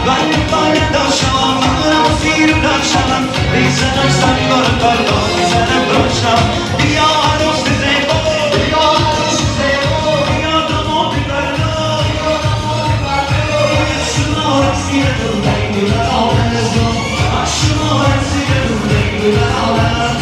من باید داشتم من سیر داشتم بیزنم سنگار پردا بیزنم داشتم بیا عروس زیبا بیا عروس زیبا بیا دماغ بردا بیا دماغ بردا شما رسید دل بگو در آمزم شما رسید دل بگو در آمزم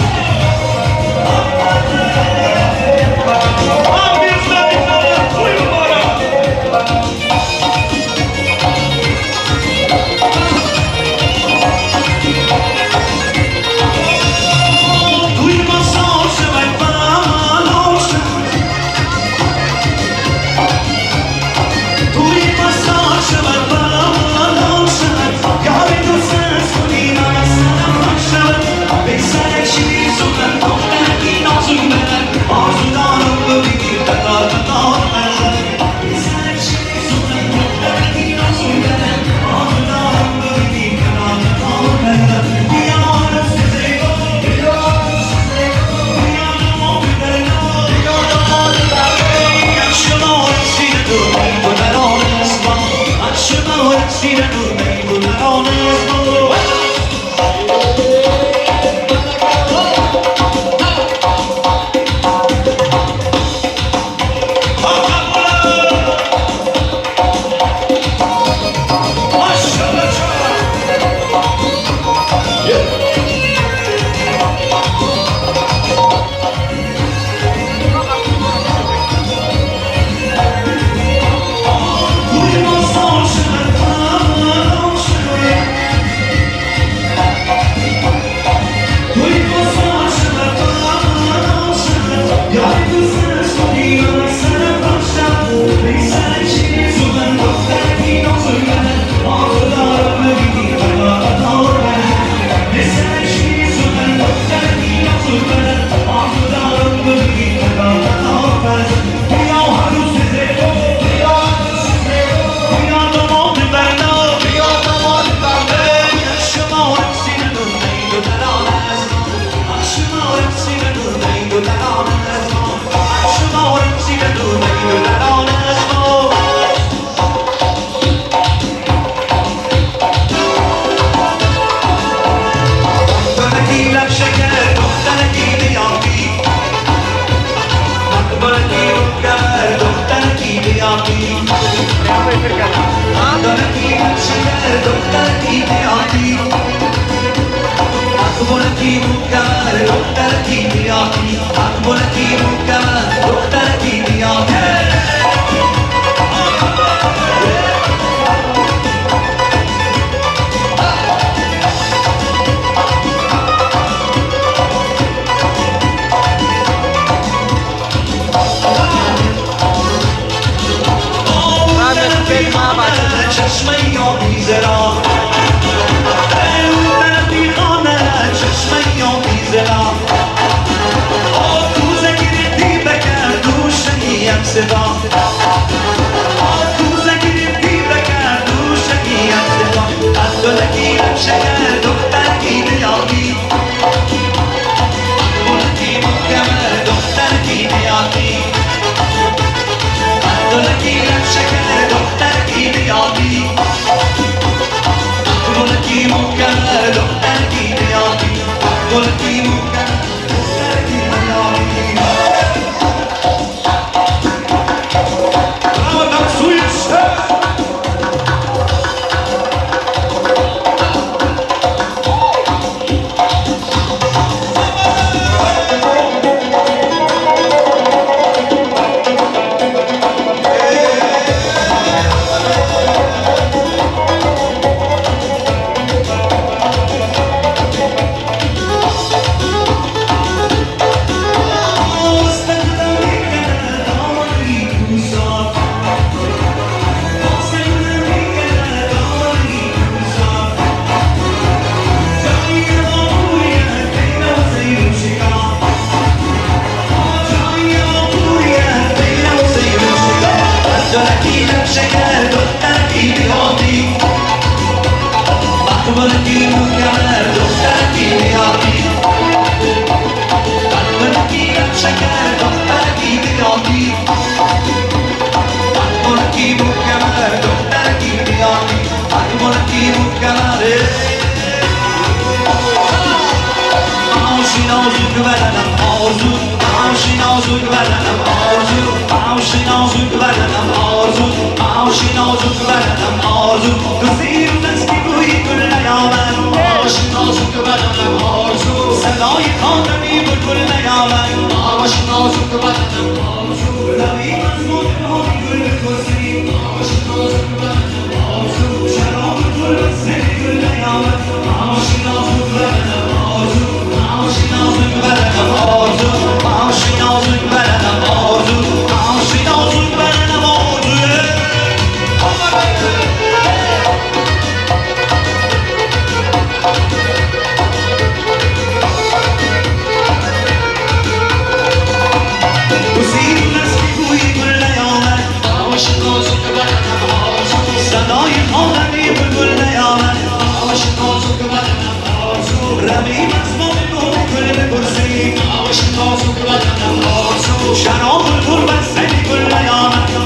نازک بدنم آرزو عاشق نازک بدنم آرزو عاشق نازک بدنم آرزو تو زیر دستی بوی گل نیامد عاشق نازک بدنم آرزو صدای خاتمی بلبل نیامد عاشق نازک بدنم آرزو رقیب از مدرهای گل بپرسی عاشق نازک بدنم آرزو شراب گل بسته گل نیامد عاشق نازک بدنم آرزو عاشق نازک بدنم آرزو عاشق نازک بدنم آرزو عاشق نازک بدنم آرزو صدای خانمی بلبل نیامد عاشق نازک بدنم آرزو رقیب از ما به نوع گل بپرسی عاشق نازک بدنم آرزو شراب گل بسته گل نیامد